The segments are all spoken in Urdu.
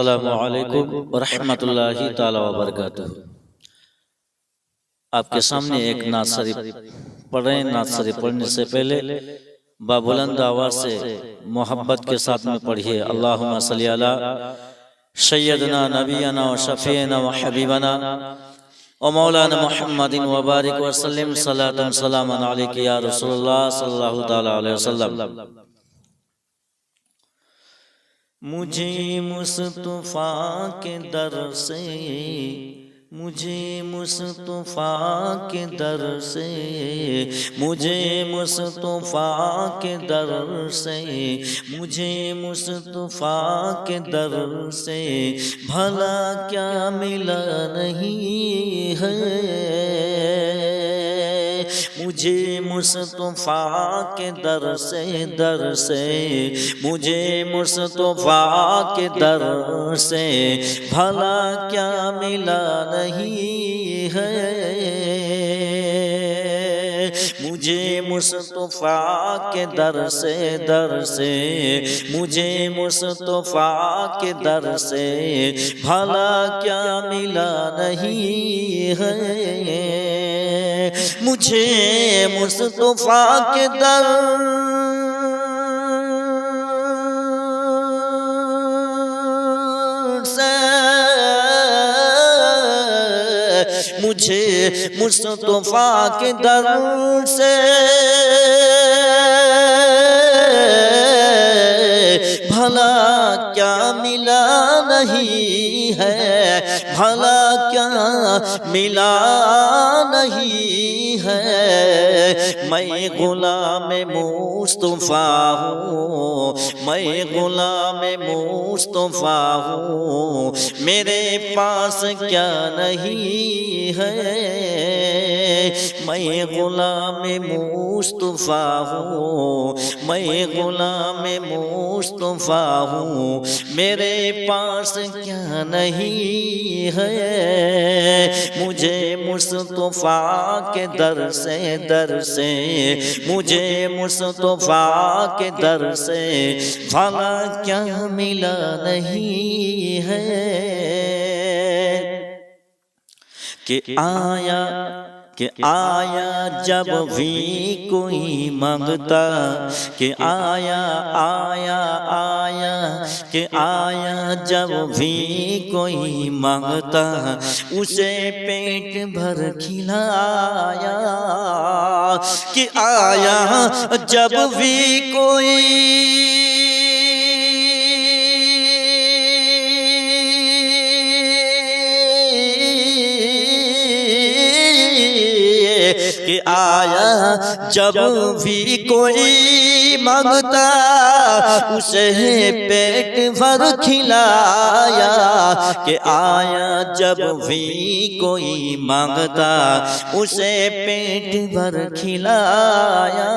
السلام علیکم ورحمۃ اللہ تعالی وبرکاتہ۔ آپ کے سامنے ایک نعت شریف پڑھ رہے ہیں۔ نعت شریف پڑھنے سے پہلے بابلند آواز سے محبت کے ساتھ میں پڑھیے۔ اللہم صلی علی سیدنا نبینا و شفیعنا و حبیبنا و مولانا محمد و بارک وسلم صلاۃ سلاما علیک یا رسول اللہ صلی اللہ تعالی علیہ وسلم۔ مجھے مصطفیٰ کے در سے، مجھے مصطفیٰ کے در سے، مجھے مصطفیٰ کے در سے، مجھے مصطفیٰ کے در سے بھلا کیا ملا نہیں ہے۔ مجھے مصطفیٰ کے در سے، در سے، مجھے مصطفیٰ کے در سے بھلا کیا ملا نہیں ہے۔ مجھے مصطفیٰ کے در سے، در سے، مجھے مصطفیٰ کے در سے بھلا کیا ملا نہیں ہے۔ مجھے مصطفیٰ کے در سے، مجھے مصطفیٰ کے در سے بھلا کیا ملا نہیں ہے، بھلا کیا ملا نہیں ہے۔ میں غلام مصطفیٰ ہوں، میں غلام مصطفیٰ ہوں، میرے پاس کیا نہیں ہے۔ میں غلام مصطفیٰ ہوں، میں غلام مصطفیٰ ہوں، میرے پاس کیا نہیں ہے۔ مجھے مصطفیٰ کے در سے، در سے، مجھے مصطفیٰ کے در سے بھلا کیا ملا نہیں ہے۔ کہ آیا جب بھی کوئی مانگتا، کہ آیا کہ آیا جب بھی کوئی مانگتا، اسے پیٹ بھر کھلایا۔ کہ آیا جب بھی کوئی کہ آیا جب بھی کوئی مانگتا، اسے پیٹ بھر کھلایا۔ کہ آیا جب بھی کوئی مانگتا، اسے پیٹ بھر کھلایا۔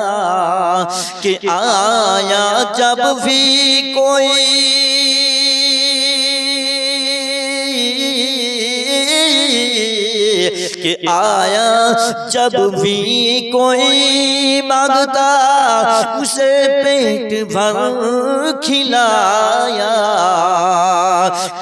کہ آیا جب بھی کوئی کہ آیا جب بھی کوئی مانگتا، اسے پیٹ بھر کھلایا۔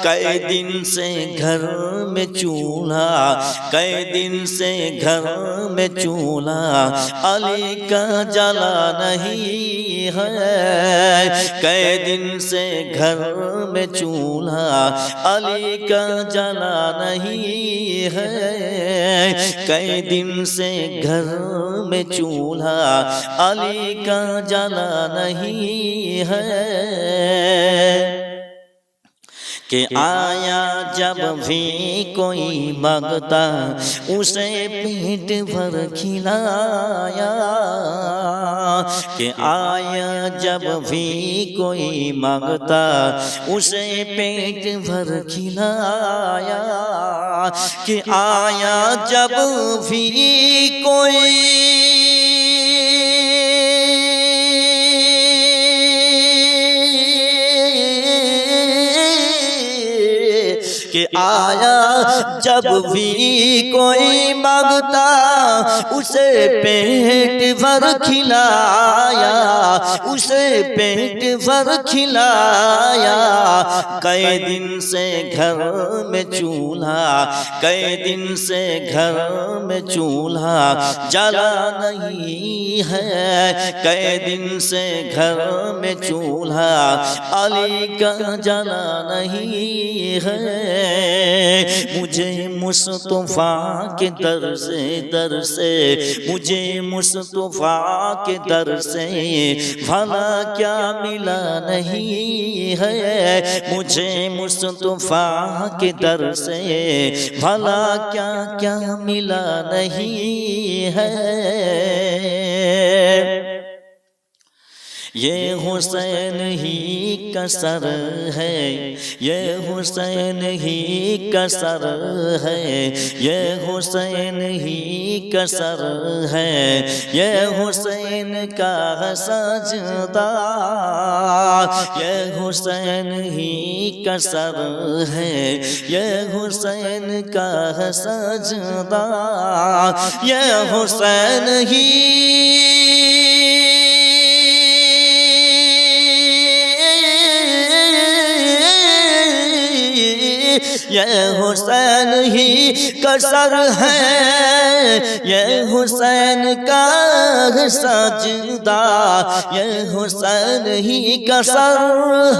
کئی دن سے گھر میں چولہا، کئی دن سے گھر میں چولہا علی کا جلا نہیں ہے۔ کئی دن سے گھر میں چولہا علی کا جلا نہیں ہے۔ کئی دن سے گھر میں چولہا علی کا جلا نہیں ہے۔ کہ آیا جب بھی کوئی مانگتا، اسے پیٹ بھر کھلایا۔ کہ آیا جب بھی کوئی مانگتا، اسے پیٹ بھر کھلایا۔ کہ آیا جب بھی کوئی کہ آیا جب بھی کوئی مانگتا اسے پیٹ بھر کھلایا، اسے پیٹ بھر کھلایا۔ کئی دن سے گھر میں چولہا، کئی دن سے گھر میں چولہا جلا نہیں ہے، کئی دن سے گھر میں چولہا علی کا جلا نہیں ہے۔ مجھے مصطفیٰ کے در سے مجھے مصطفیٰ کے در سے بھلا کیا ملا نہیں ہے، مجھے مصطفیٰ کے در سے بھلا کیا کیا ملا نہیں ہے۔ یہ حسین ہی کا سر ہے، یہ حسین ہی کا سر ہے، یہ حسین ہی کا سر ہے، یہ حسین کا سجدہ، یہ حسین ہی کا سر ہے، یہ حسین کا سجدہ، یہ حسین ہی یہ حسین ہی کا سر ہے، یہ حسین کا سجدہ، یہ حسین ہی کا سر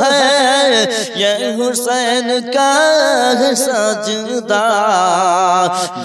ہے، یہ حسین کا سجدہ۔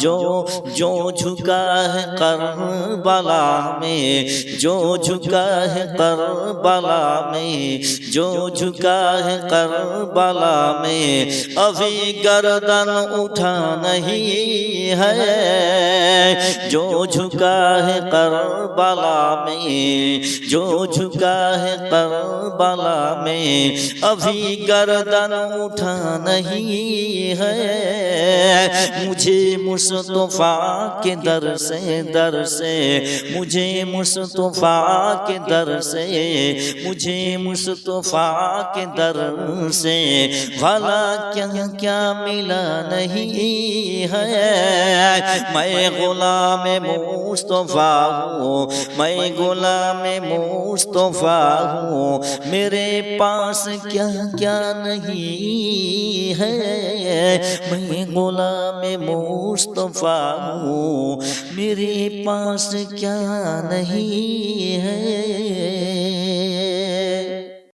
جو جھکا ہے کربلا میں، جو جھکا ہے کربلا میں، جو جھکا ہے کربلا میں، ابھی گردن اٹھا نہیں ہے۔ جو جھکا ہے کربلا میں، جو جھکا ہے کربلا میں، ابھی گردن اٹھا نہیں ہے۔ مجھے مصطفیٰ کے در سے مجھے مصطفیٰ کے در سے، مجھے مصطفیٰ کے در سے بھلا کیا کیا ملا نہیں ہے۔ میں غلام مصطفیٰ ہوں، میں غلام مصطفیٰ ہوں، میرے پاس کیا کیا نہیں ہے۔ میں غلام مصطفیٰ ہوں، میرے پاس کیا نہیں ہے۔